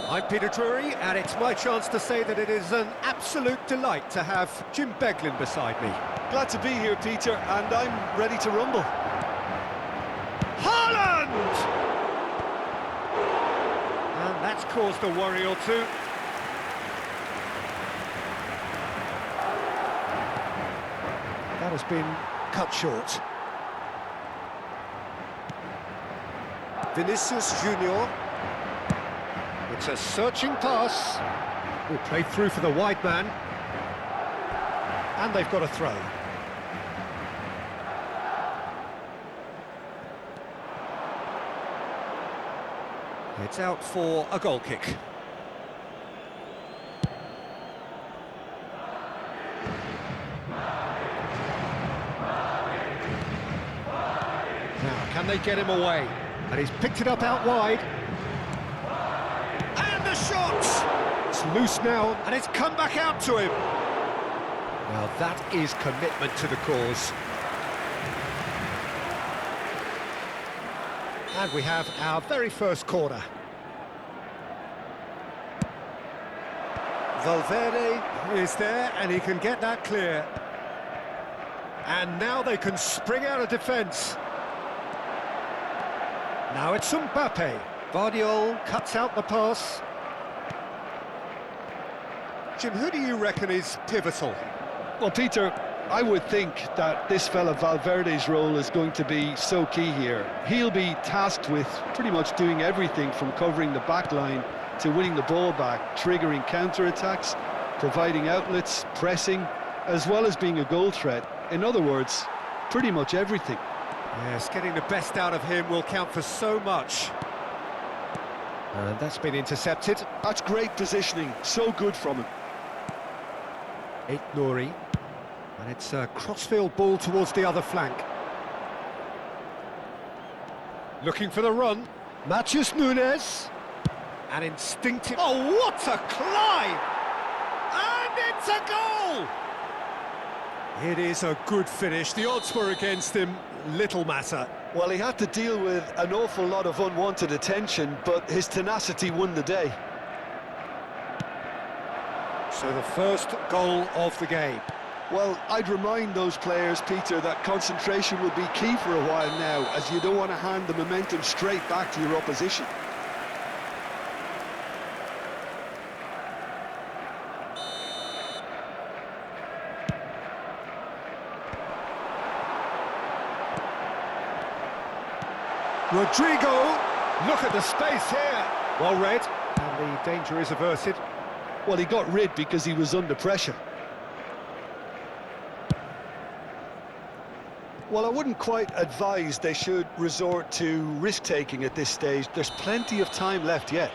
I'm Peter Drury, and it's my chance to say that it is an absolute delight to have Jim Beglin beside me. Glad to be here, Peter, and I'm ready to rumble. Haaland! And that's caused a worry or two. That has been cut short. Vinicius Junior. It's a searching pass. Will play through for the wide man. And they've got a throw. It's out for a goal kick. Now, can they get him away? And he's picked it up out wide. And the shot! It's loose now, and it's come back out to him. Now that is commitment to the cause. And we have our very first corner. Valverde is there, and he can get that clear. And now they can spring out of defence. Now it's Mbappe. Vardiol cuts out the pass. Jim, who do you reckon is pivotal? Well, Peter, I would think that this fella Valverde's role is going to be so key here. He'll be tasked with pretty much doing everything from covering the back line to winning the ball back, triggering counter-attacks, providing outlets, pressing, as well as being a goal threat. In other words, pretty much everything. Yes, getting the best out of him will count for so much. And that's been intercepted. That's great positioning, so good from him. Nouri. And it's a crossfield ball towards the other flank. Looking for the run. Matheus Nunes. And instinctive... Oh, what a climb! And it's a goal! It is a good finish. The odds were against him. Little matter. Well, he had to deal with an awful lot of unwanted attention, but his tenacity won the day. So the first goal of the game. Well, I'd remind those players, Peter, that concentration will be key for a while now, as you don't want to hand the momentum straight back to your opposition. Rodrigo, look at the space here. Well read, and the danger is averted. Well, he got rid because he was under pressure. Well, I wouldn't quite advise they should resort to risk-taking at this stage. There's plenty of time left yet.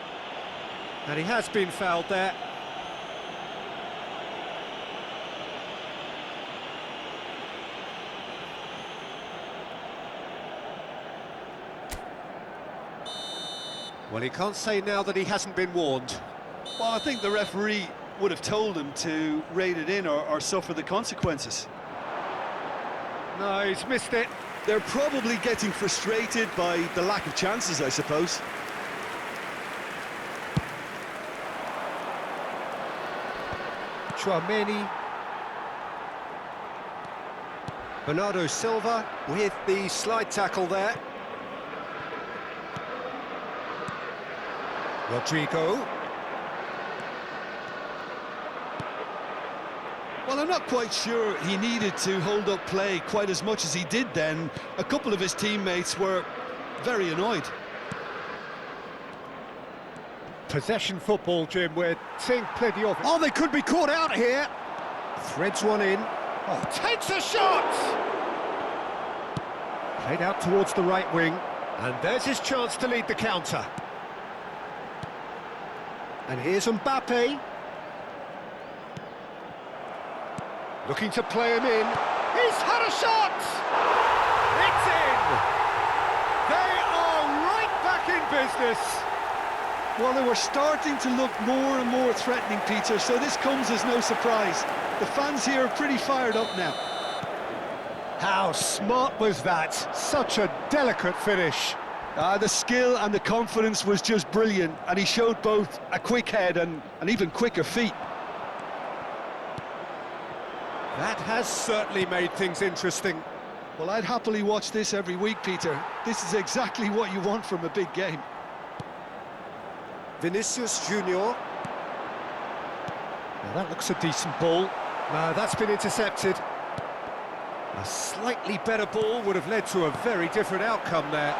And he has been fouled there. Well, he can't say now that he hasn't been warned. Well, I think the referee would have told him to rate it in or suffer the consequences. No, he's missed it. They're probably getting frustrated by the lack of chances, I suppose. Chouameni. Bernardo Silva with the slide tackle there. Rodrigo. Well, I'm not quite sure he needed to hold up play quite as much as he did then. A couple of his teammates were very annoyed. Possession football, Jim, we're seeing plenty of it. Oh, they could be caught out here. Threads one in. Oh, takes a shot! Played out towards the right wing. And there's his chance to lead the counter. And here's Mbappe. Looking to play him in. He's had a shot! It's in! They are right back in business. Well, they were starting to look more and more threatening, Peter, so this comes as no surprise. The fans here are pretty fired up now. How smart was that? Such a delicate finish. The skill and the confidence was just brilliant, and he showed both a quick head and even quicker feet. That has certainly made things interesting. Well, I'd happily watch this every week, Peter. This is exactly what you want from a big game. Vinicius Junior. Now that looks a decent ball. No, that's been intercepted. A slightly better ball would have led to a very different outcome there.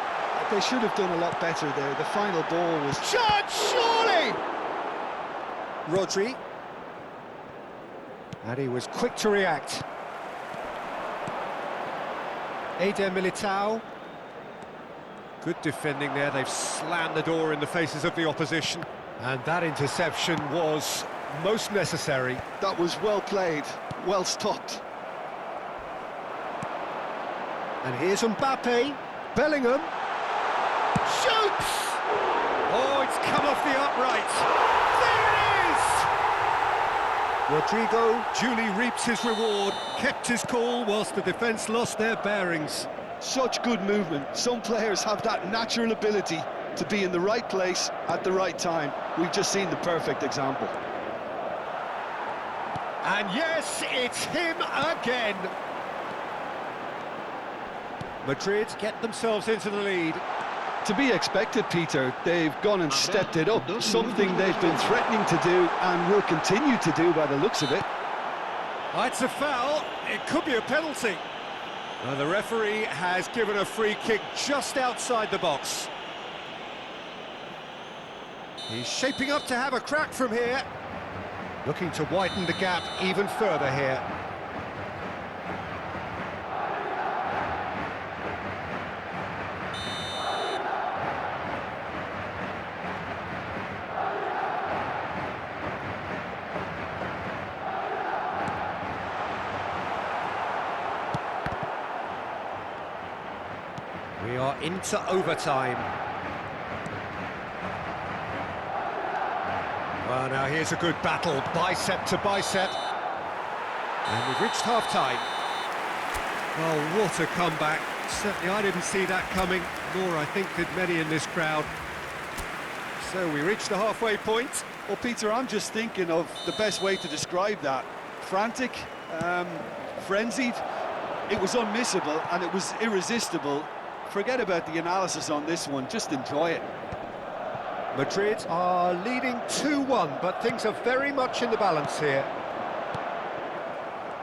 They should have done a lot better there. The final ball was... Shot, surely! Rodri. And he was quick to react. Eder Militao. Good defending there. They've slammed the door in the faces of the opposition. And that interception was most necessary. That was well played, well stopped. And here's Mbappe. Bellingham. Shoots! Oh, it's come off the upright. There it is! Rodrigo duly reaps his reward, kept his cool whilst the defence lost their bearings. Such good movement. Some players have that natural ability to be in the right place at the right time. We've just seen the perfect example. And yes, it's him again. Madrid get themselves into the lead. To be expected, Peter. They've gone and stepped it up, something they've been threatening to do and will continue to do by the looks of it. It's a foul, it could be a penalty. The referee has given a free kick just outside the box. He's shaping up to have a crack from here. Looking to widen the gap even further here. We are into overtime. Well, now here's a good battle, bicep to bicep. And we've reached half-time. Oh, what a comeback. Certainly I didn't see that coming, nor I think did many in this crowd. So we reached the halfway point. Well, Peter, I'm just thinking of the best way to describe that. Frantic, frenzied. It was unmissable and it was irresistible. Forget about the analysis on this one, just enjoy it. Madrid are leading 2-1, but things are very much in the balance here.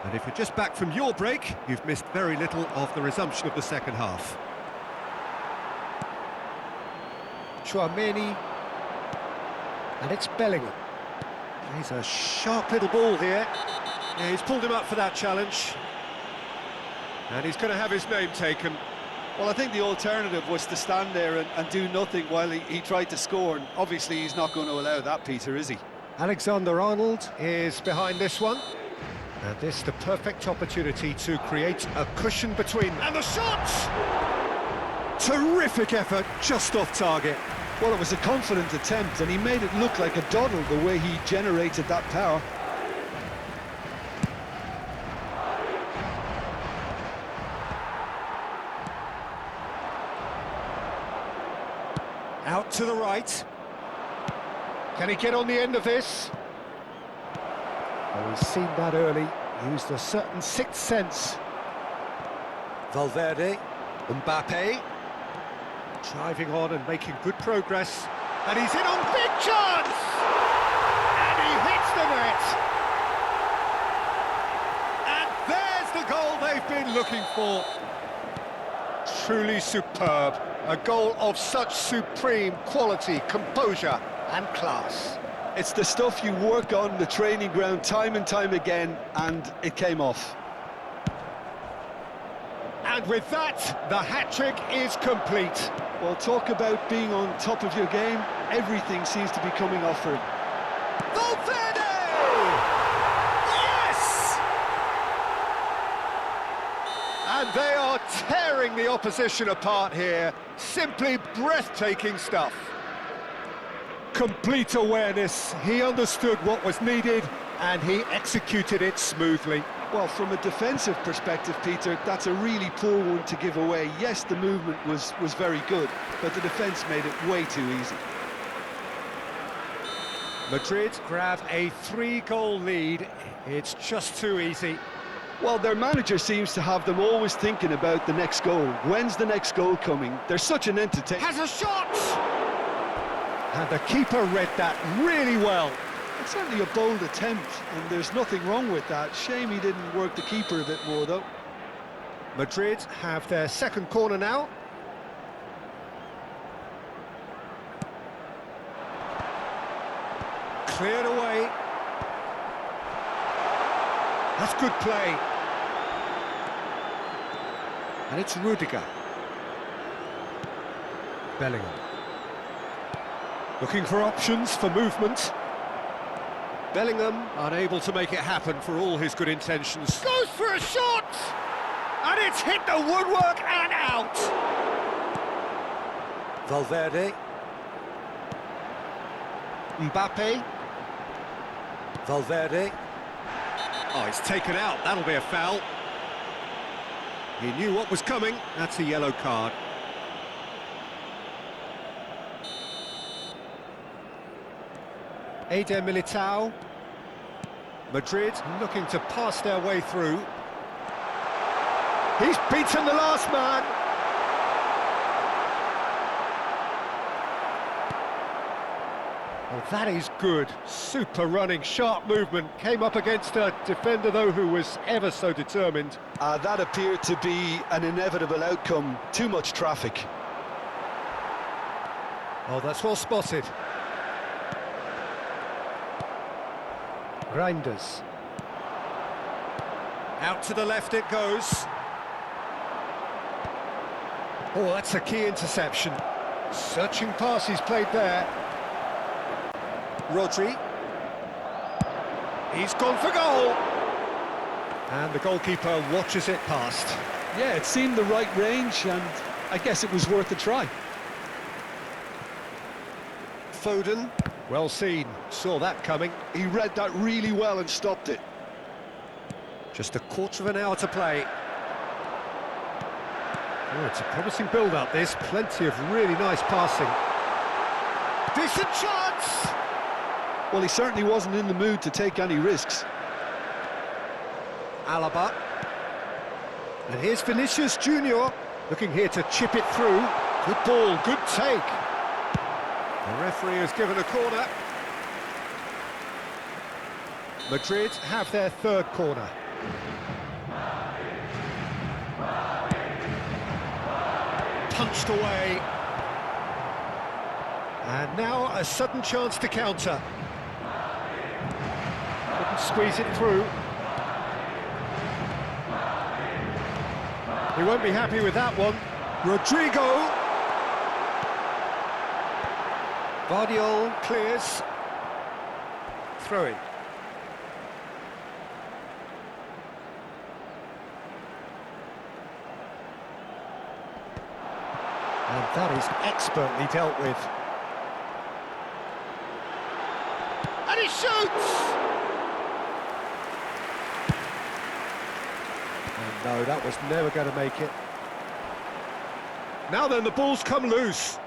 And if you're just back from your break, you've missed very little of the resumption of the second half. Chouameni. And it's Bellingham. He's a sharp little ball here. Yeah, he's pulled him up for that challenge. And he's going to have his name taken. Well, I think the alternative was to stand there and do nothing while he tried to score, and obviously he's not going to allow that, Peter, is he? Alexander-Arnold is behind this one. And this is the perfect opportunity to create a cushion between. And the shot! Terrific effort, just off target. Well, it was a confident attempt, and he made it look like a doddle the way he generated that power. Out to the right. Can he get on the end of this? Oh, he's seen that early. Used a certain sixth sense. Valverde. Mbappe. Driving on and making good progress. And he's in on big chance! And he hits the net! And there's the goal they've been looking for. Truly superb. A goal of such supreme quality, composure and class. It's the stuff you work on the training ground time and time again, and it came off. And with that, the hat-trick is complete. Well, talk about being on top of your game. Everything seems to be coming off for him. Valverde! Yes! And they are tearing the opposition apart here. Simply breathtaking stuff. Complete awareness. He understood what was needed and he executed it smoothly. Well, from a defensive perspective, Peter, that's a really poor one to give away. Yes, the movement was very good, but the defence made it way too easy. Madrid grab a 3-goal lead. It's just too easy. Well, their manager seems to have them always thinking about the next goal. When's the next goal coming? They're such an entertainer. Has a shot! And the keeper read that really well. It's certainly a bold attempt, and there's nothing wrong with that. Shame he didn't work the keeper a bit more, though. Madrid have their second corner now. Cleared away. That's good play. And it's Rudiger. Bellingham. Looking for options for movement. Bellingham unable to make it happen for all his good intentions. Goes for a shot! And it's hit the woodwork and out! Valverde. Mbappe. Valverde. Oh, he's taken out. That'll be a foul. He knew what was coming. That's a yellow card. Eder Militao. Madrid looking to pass their way through. He's beaten the last man. Oh, that is good. Super running, sharp movement. Came up against a defender, though, who was ever so determined. That appeared to be an inevitable outcome. Too much traffic. Oh, that's well spotted. Reinders. Out to the left it goes. Oh, that's a key interception. Searching pass he's played there. Rodri. He's gone for goal. And the goalkeeper watches it past. Yeah, it seemed the right range, and I guess it was worth a try. Foden. Well seen. Saw that coming. He read that really well and stopped it. Just a quarter of an hour to play. Oh, it's a promising build-up, this. Plenty of really nice passing. Decent chance! Well, he certainly wasn't in the mood to take any risks. Alaba. And here's Vinicius Junior, looking here to chip it through. Good ball, good take. The referee has given a corner. Madrid have their third corner. Punched away. And now a sudden chance to counter. Couldn't squeeze it through. He won't be happy with that one. Rodrigo. Guardiola clears. Throw in. And that is expertly dealt with. And he shoots! And no, that was never going to make it. Now then, the ball's come loose.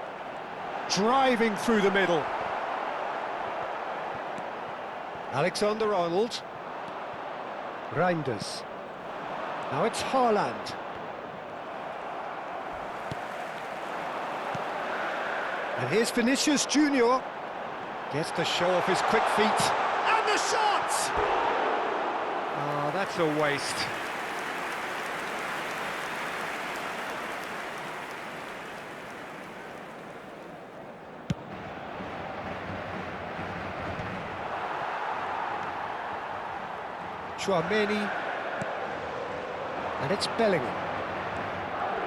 Driving through the middle. Alexander-Arnold. Reinders. Now it's Haaland. And here's Vinicius Junior. Gets to show off his quick feet. And the shot! Oh, that's a waste. Chouameni. And it's Bellingham.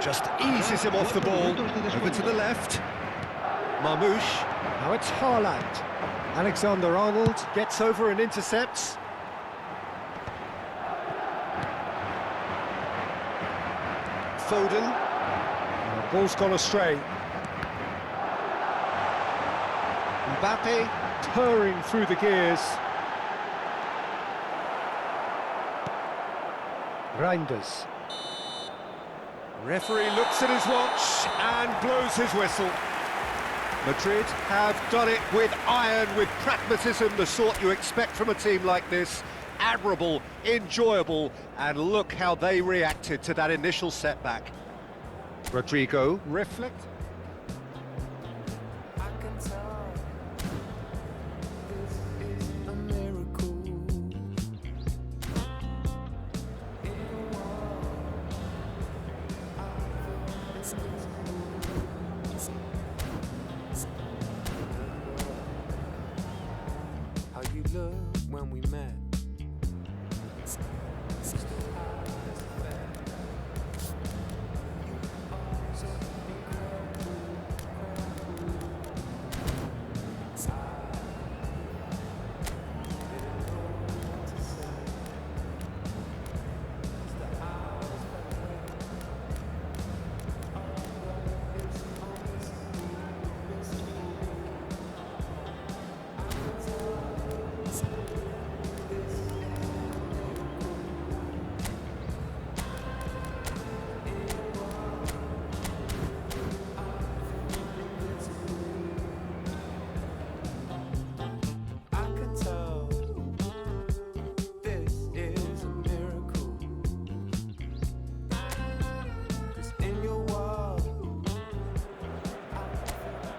Just eases him off the ball. Over to the left. Marmoush. Now it's Haaland. Alexander-Arnold gets over and intercepts. Foden. And the ball's gone astray. Mbappe purring through the gears. Reinders. Referee looks at his watch and blows his whistle. Madrid have done it with iron, with pragmatism, the sort you expect from a team like this. Admirable, enjoyable, and look how they reacted to that initial setback. Rodrigo reflect. How you look when we met.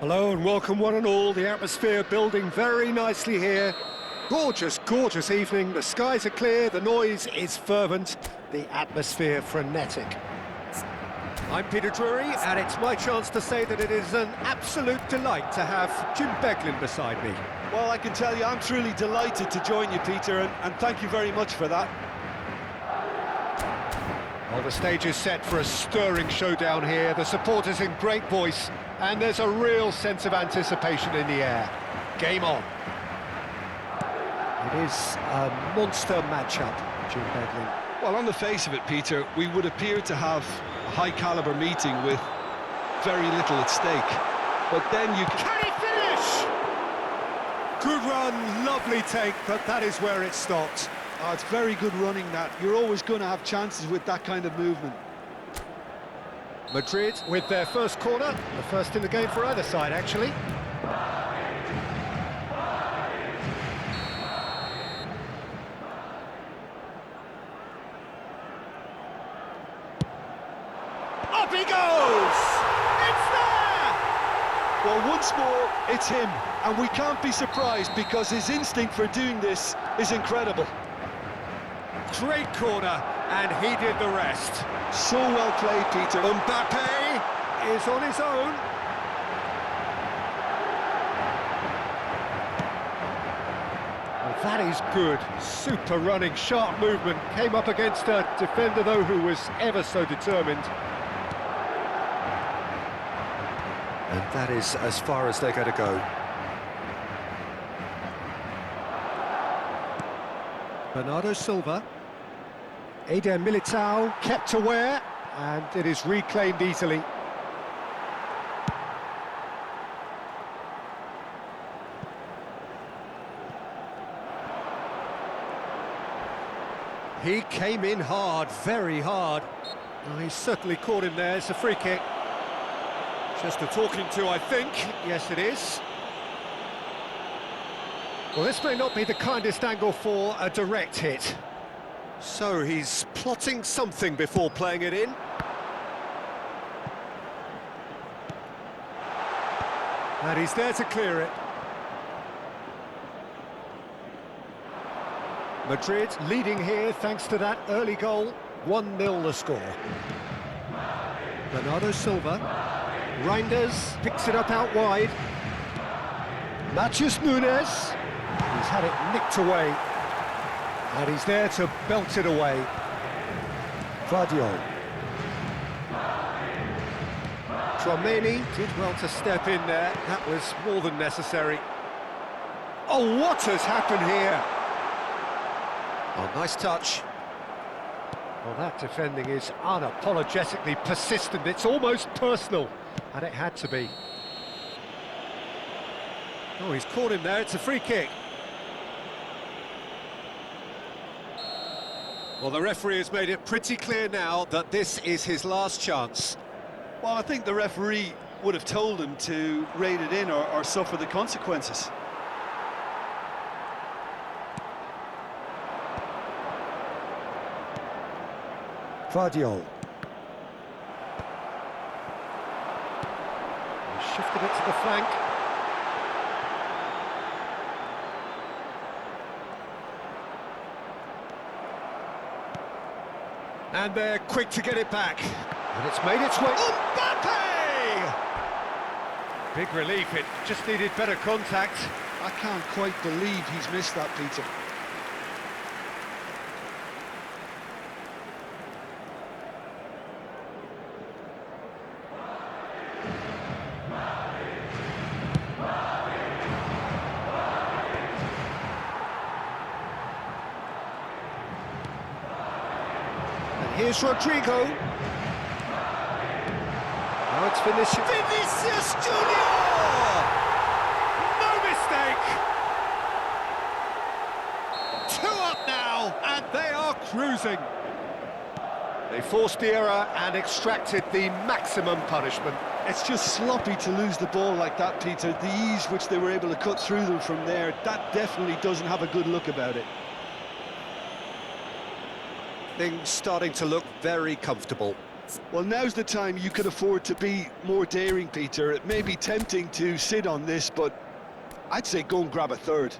Hello and welcome one and all. The atmosphere building very nicely here. Gorgeous, gorgeous evening. The skies are clear, the noise is fervent, the atmosphere frenetic. I'm Peter Drury, and it's my chance to say that it is an absolute delight to have Jim Beglin beside me. Well, I can tell you, I'm truly delighted to join you, Peter, and thank you very much for that. Well, the stage is set for a stirring showdown here. The supporters in great voice, and there's a real sense of anticipation in the air. Game on. It is a monster matchup, Jim Beglin. Well, on the face of it, Peter, we would appear to have a high-caliber meeting with very little at stake. But then you Can he finish? Good run, lovely take, but that is where it stopped. Oh, it's very good running, that. You're always going to have chances with that kind of movement. Madrid with their first corner, the first in the game for either side, actually. Up he goes! It's there! Well, once more, it's him, and we can't be surprised because his instinct for doing this is incredible. Great corner, and he did the rest. So well played, Peter. Mbappe is on his own. Well, that is good. Super running, sharp movement. Came up against a defender, though, who was ever so determined. And that is as far as they're going to go. Bernardo Silva. Eder Militao kept aware, and it is reclaimed easily. He came in hard, very hard. Well, he certainly caught him there. It's a free kick. Just a talking to, I think. Yes, it is. Well, this may not be the kindest angle for a direct hit. So he's plotting something before playing it in. And he's there to clear it. Madrid leading here thanks to that early goal. 1-0 the score. Bernardo Silva. Reinders picks it up out wide. Matheus Nunes. He's had it nicked away. And he's there to belt it away. Vardiol. Tchouameni did well to step in there. That was more than necessary. Oh, what has happened here? Oh, nice touch. Well, that defending is unapologetically persistent. It's almost personal. And it had to be. Oh, he's caught him there. It's a free kick. Well, the referee has made it pretty clear now that this is his last chance. Well, I think the referee would have told him to rein it in or suffer the consequences. Vardiol. He's shifted it to the flank. And they're quick to get it back. And it's made its way. Mbappe! Big relief, it just needed better contact. I can't quite believe he's missed that, Peter. Here's Rodrigo. Now it's Vinicius Junior! No mistake! 2 up now, and they are cruising. They forced the error and extracted the maximum punishment. It's just sloppy to lose the ball like that, Peter. The ease which they were able to cut through them from there, that definitely doesn't have a good look about it. Things starting to look very comfortable. Well, now's the time you can afford to be more daring, Peter. It may be tempting to sit on this, but I'd say go and grab a third.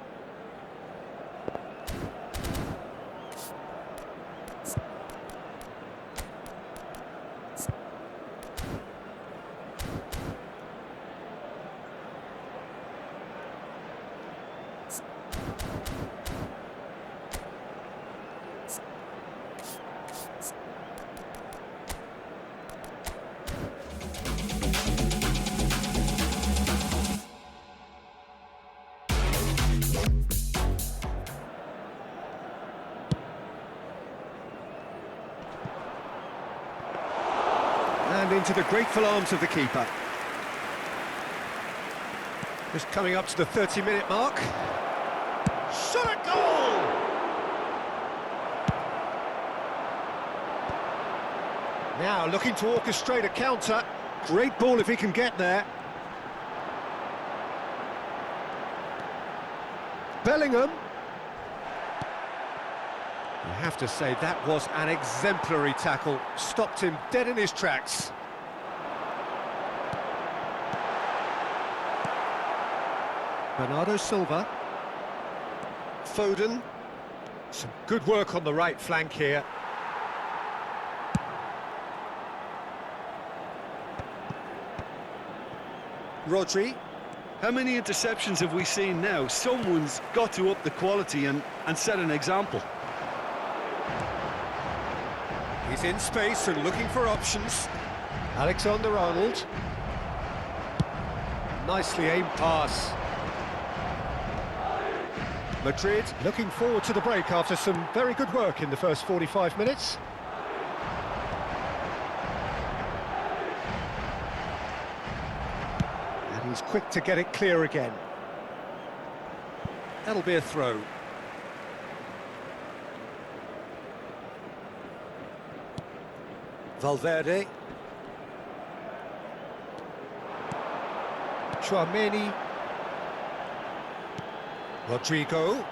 And into the grateful arms of the keeper. Just coming up to the 30-minute mark. Shot a goal! Now looking to orchestrate a counter. Great ball if he can get there. Bellingham. You have to say that was an exemplary tackle. Stopped him dead in his tracks. Bernardo Silva. Foden. Some good work on the right flank here. Rodri. How many interceptions have we seen now? Someone's got to up the quality and set an example. He's in space and looking for options. Alexander-Arnold. Nicely aimed pass. Madrid looking forward to the break after some very good work in the first 45 minutes. And he's quick to get it clear again. That'll be a throw. Valverde. Chouameni. Rodrigo.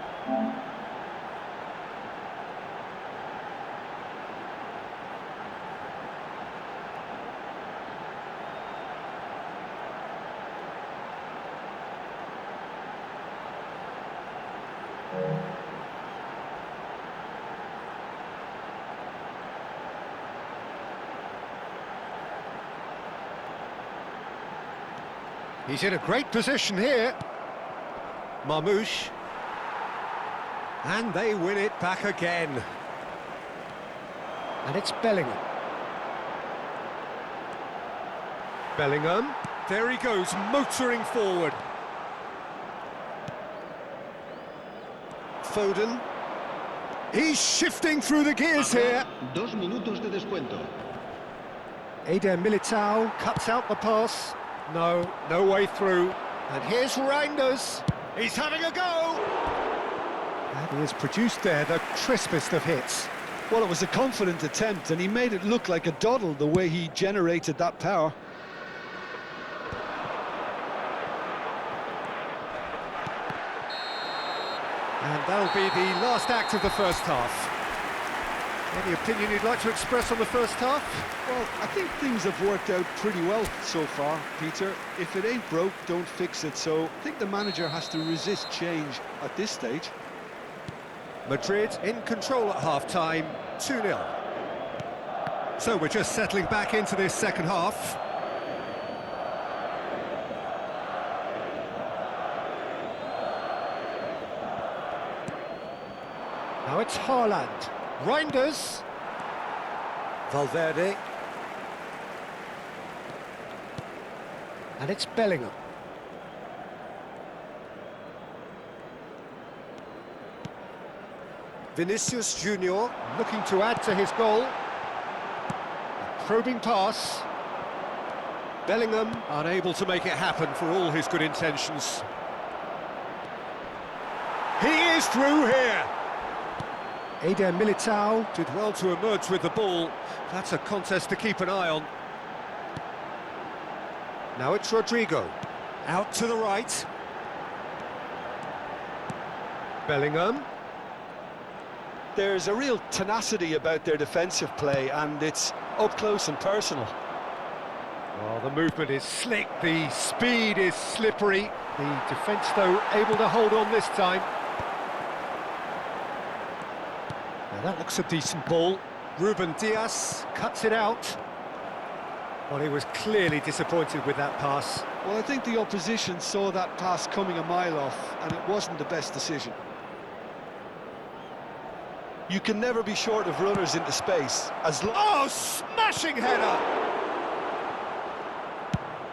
He's in a great position here. Marmoush. And they win it back again. And it's Bellingham. Bellingham. There he goes, motoring forward. Foden. He's shifting through the gears here. 2 minutos de descuento. Eder Militao cuts out the pass. No way through. And here's Reinders. He's having a go. And he has produced there the crispest of hits. Well, it was a confident attempt, and he made it look like a doddle the way he generated that power. And that'll be the last act of the first half. Any opinion you'd like to express on the first half? Well, I think things have worked out pretty well so far, Peter. If it ain't broke, don't fix it. So I think the manager has to resist change at this stage. Madrid in control at half-time, 2-0. So we're just settling back into this second half. Now it's Haaland. Reinders. Valverde. And it's Bellingham. Vinicius Junior looking to add to his goal. A probing pass. Bellingham unable to make it happen for all his good intentions. He is through here. Eder Militao did well to emerge with the ball. That's a contest to keep an eye on. Now it's Rodrigo. Out to the right. Bellingham. There's a real tenacity about their defensive play, and it's up close and personal. Oh, the movement is slick, the speed is slippery. The defence, though, able to hold on this time. Now that looks a decent ball. Ruben Dias cuts it out. Well, he was clearly disappointed with that pass. Well, I think the opposition saw that pass coming a mile off, and it wasn't the best decision. You can never be short of runners into space, as long... Oh, smashing header!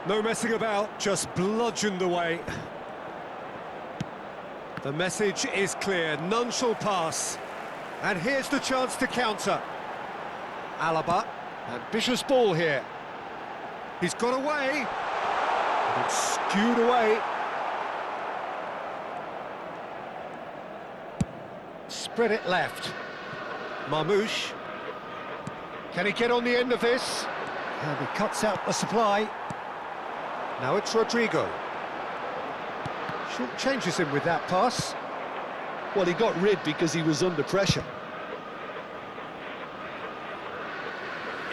No messing about, just bludgeoned away. The message is clear, none shall pass. And here's the chance to counter. Alaba, ambitious ball here. He's got away. And it's skewed away. Spread it left. Marmouche. Can he get on the end of this? And he cuts out the supply. Now it's Rodrigo. Short changes him with that pass. Well, he got rid because he was under pressure.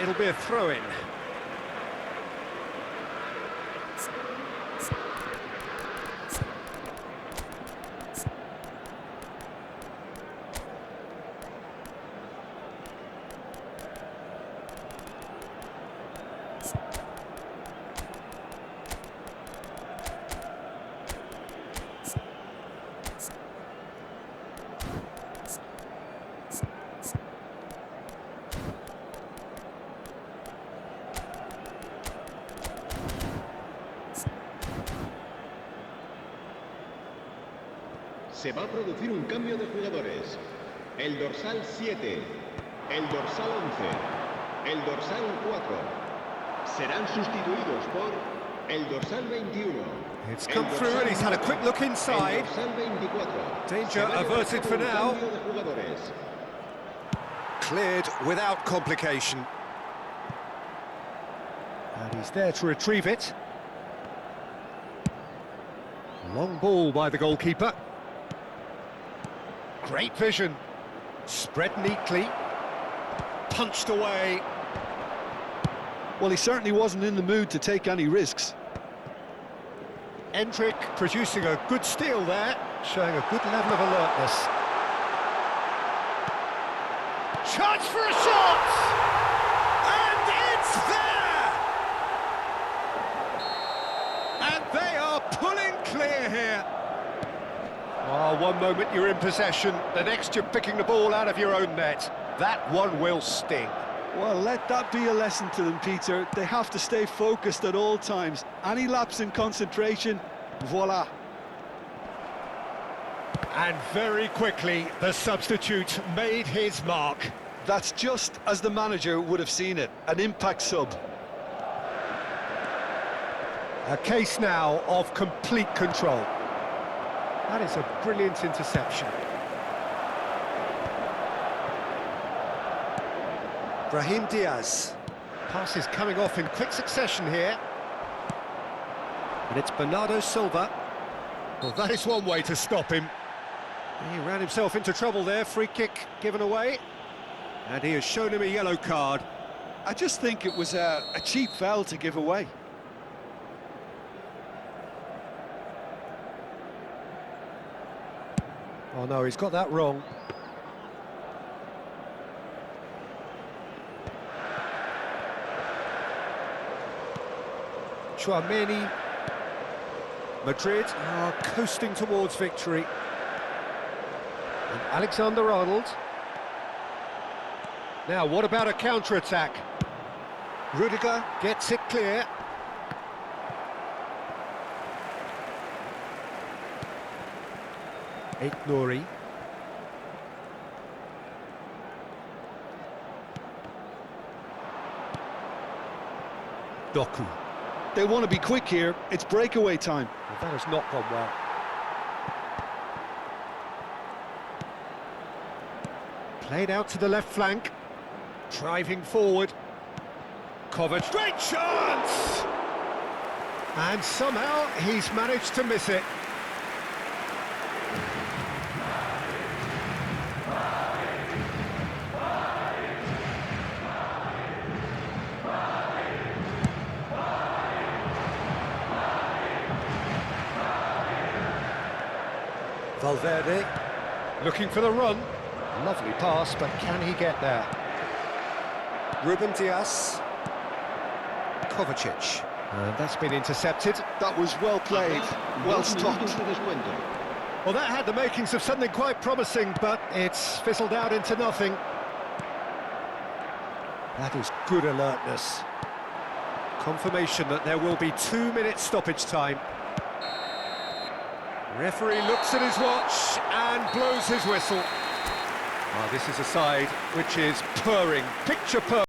It'll be a throw-in. Se va a producir un cambio de jugadores. El dorsal 7, el dorsal 11, el dorsal 4 serán sustituidos por el dorsal 21. It's come through and he's had a quick look inside. El dorsal 24. Danger averted for now. Cambio de jugadores. Cleared without complication. And he's there to retrieve it. Long ball by the goalkeeper. Great vision. Spread neatly. Punched away. Well, he certainly wasn't in the mood to take any risks. Endrick producing a good steal there, showing a good level of alertness. Chance for a shot! And it's there! And they are pulling clear here. Oh, one moment you're in possession, the next you're picking the ball out of your own net. That one will sting. Well, let that be a lesson to them, Peter. They have to stay focused at all times. Any lapse in concentration, voila. And very quickly, the substitute made his mark. That's just as the manager would have seen it, an impact sub. A case now of complete control. That is a brilliant interception. Brahim Diaz. Passes coming off in quick succession here. And it's Bernardo Silva. Well, that is one way to stop him. He ran himself into trouble there, free kick given away. And he has shown him a yellow card. I just think it was a cheap foul to give away. Oh no, he's got that wrong. Chouameni. Madrid are coasting towards victory. And Alexander-Arnold. Now, what about a counter-attack? Rudiger gets it clear. Nouri. Doku. They want to be quick here. It's breakaway time. Well, that has not gone well. Played out to the left flank. Driving forward. Kovac. Great chance! And somehow he's managed to miss it. Valverde looking for the run. Lovely pass, but can he get there? Ruben Diaz. Kovacic. And that's been intercepted. That was well played, well stopped. Well, that had the makings of something quite promising, but it's fizzled out into nothing. That is good alertness. Confirmation that there will be 2 minutes stoppage time. Referee looks at his watch and blows his whistle. This is a side which is purring, picture perfect.